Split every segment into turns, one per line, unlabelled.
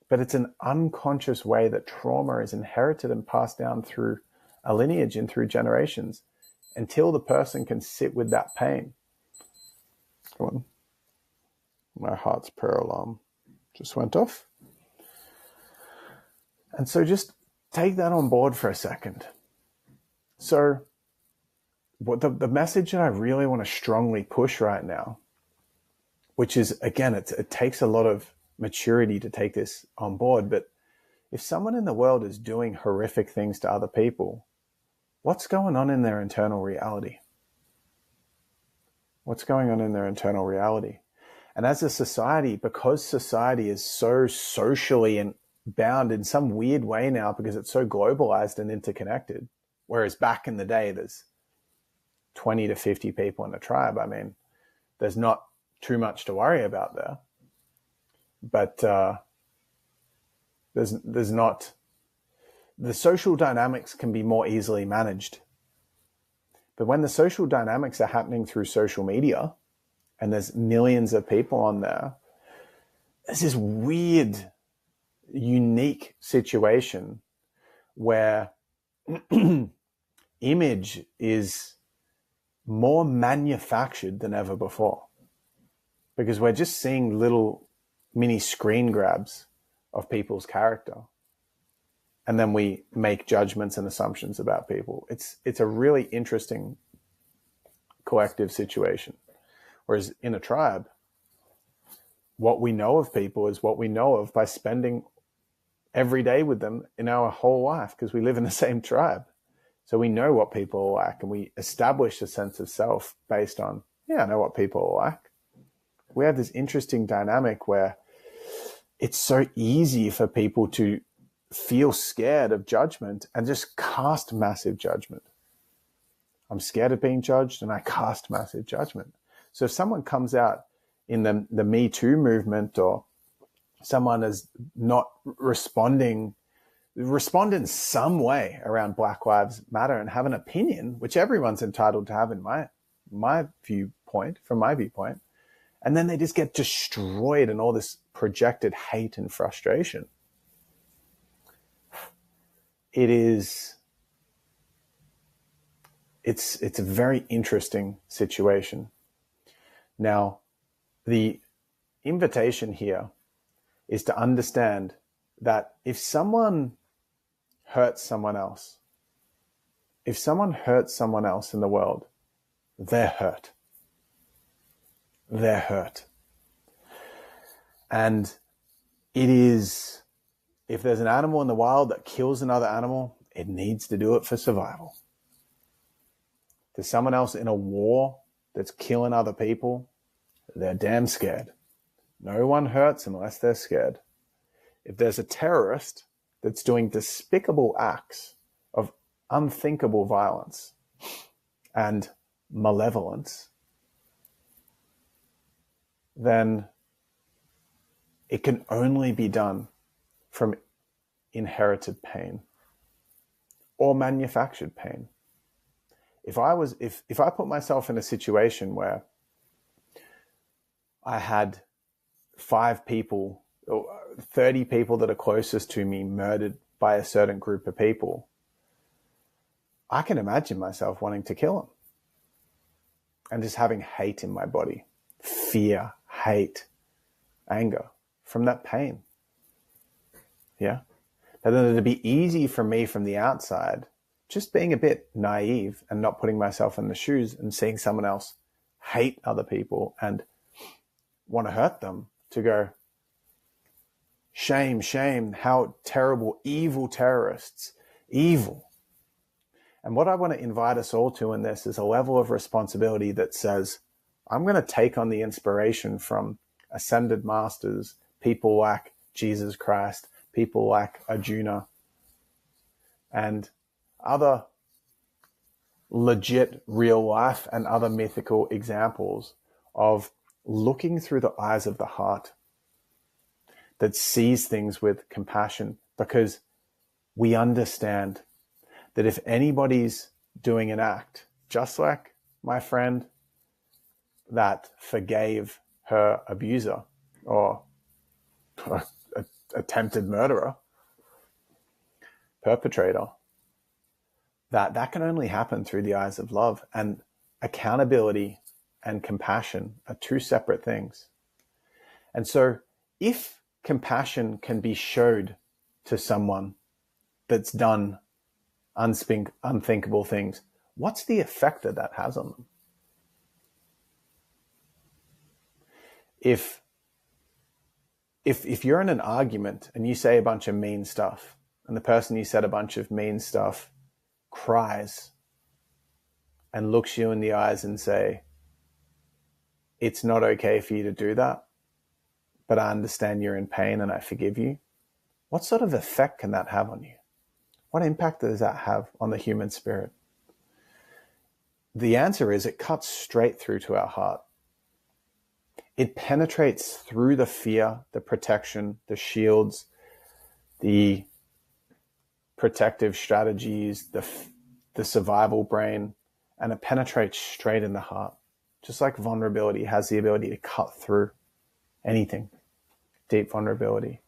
but it's an unconscious way that trauma is inherited and passed down through a lineage and through generations until the person can sit with that pain. Go on. My heart's prayer alarm just went off. And so just take that on board for a second. So what the message that I really want to strongly push right now, which is, again, it takes a lot of maturity to take this on board, but if someone in the world is doing horrific things to other people, what's going on in their internal reality? What's going on in their internal reality? And as a society, because society is so socially and bound in some weird way now because it's so globalized and interconnected, whereas back in the day, there's 20 to 50 people in a tribe. I mean, there's not too much to worry about there. But there's not... The social dynamics can be more easily managed. But when the social dynamics are happening through social media, and there's millions of people on there, there's this weird, unique situation where image is more manufactured than ever before, because we're just seeing little mini screen grabs of people's character, and then we make judgments and assumptions about people. It's a really interesting collective situation. Whereas in a tribe, what we know of people is what we know of by spending every day with them in our whole life, because we live in the same tribe. So we know what people are like, and we establish a sense of self based on, yeah, I know what people are like. We have this interesting dynamic where it's so easy for people to feel scared of judgment and just cast massive judgment. I'm scared of being judged, and I cast massive judgment. So if someone comes out in the Me Too movement, or someone is not respond in some way around Black Lives Matter and have an opinion, which everyone's entitled to have in my viewpoint, from my viewpoint, and then they just get destroyed in all this projected hate and frustration. It's a very interesting situation. Now, the invitation here is to understand that if someone hurts someone else, in the world, they're hurt. They're hurt. And it is, if there's an animal in the wild that kills another animal, it needs to do it for survival. There's someone else in a war that's killing other people, they're damn scared. No one hurts unless they're scared. If there's a terrorist that's doing despicable acts of unthinkable violence and malevolence, then it can only be done from inherited pain or manufactured pain. If I put myself in a situation where I had 5 people or 30 people that are closest to me murdered by a certain group of people, I can imagine myself wanting to kill them and just having hate in my body, fear, hate, anger from that pain. Yeah. But then it'd be easy for me from the outside, just being a bit naive and not putting myself in the shoes and seeing someone else hate other people and want to hurt them, to go, shame, shame, how terrible, evil terrorists, evil. And what I want to invite us all to in this is a level of responsibility that says, I'm going to take on the inspiration from ascended masters, people like Jesus Christ, people like Arjuna, and other legit real life and other mythical examples of looking through the eyes of the heart that sees things with compassion, because we understand that if anybody's doing an act, just like my friend that forgave her abuser, or a attempted murderer, perpetrator, that can only happen through the eyes of love. And accountability and compassion are two separate things. And so if compassion can be showed to someone that's done unthinkable things, what's the effect that has on them? If you're in an argument and you say a bunch of mean stuff, and the person you said a bunch of mean stuff cries and looks you in the eyes and say, it's not okay for you to do that, but I understand you're in pain and I forgive you. What sort of effect can that have on you? What impact does that have on the human spirit? The answer is it cuts straight through to our heart. It penetrates through the fear, the protection, the shields, the protective strategies, the survival brain, and it penetrates straight in the heart. Just like vulnerability has the ability to cut through anything, deep vulnerability.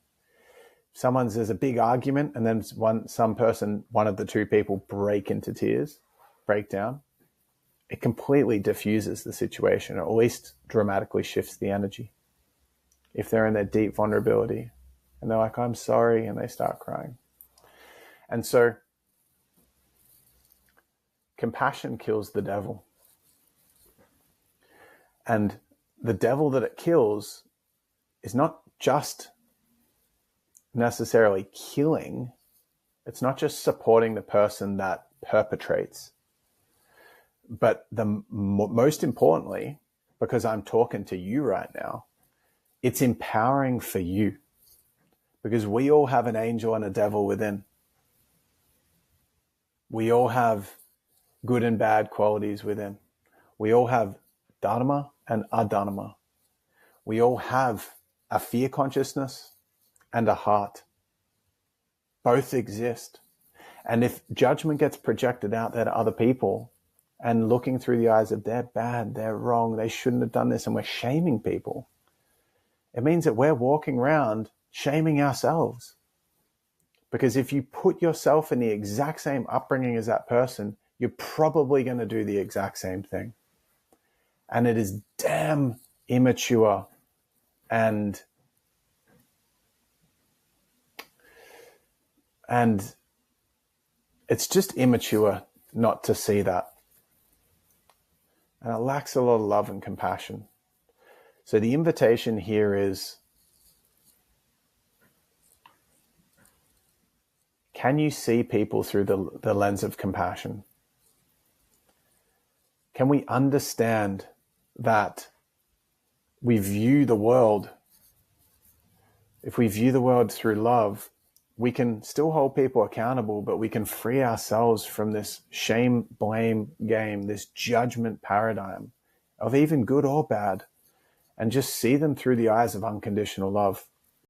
There's a big argument, and then one of the two people break into tears, break down. It completely diffuses the situation, or at least dramatically shifts the energy. If they're in their deep vulnerability and they're like, I'm sorry, and they start crying. And so compassion kills the devil. And the devil that it kills is not just necessarily killing. It's not just supporting the person that perpetrates. But most importantly, because I'm talking to you right now, it's empowering for you. Because we all have an angel and a devil within. We all have good and bad qualities within. We all have dharma and adharma. We all have a fear consciousness and a heart. Both exist. And if judgment gets projected out there to other people, and looking through the eyes of they're bad, they're wrong, they shouldn't have done this, and we're shaming people, it means that we're walking around shaming ourselves. Because if you put yourself in the exact same upbringing as that person, you're probably going to do the exact same thing. And it is damn immature and it's just immature not to see that. And it lacks a lot of love and compassion. So the invitation here is, can you see people through the lens of compassion? Can we understand that we view the world, if we view the world through love, we can still hold people accountable, but we can free ourselves from this shame, blame game, this judgment paradigm of even good or bad, and just see them through the eyes of unconditional love.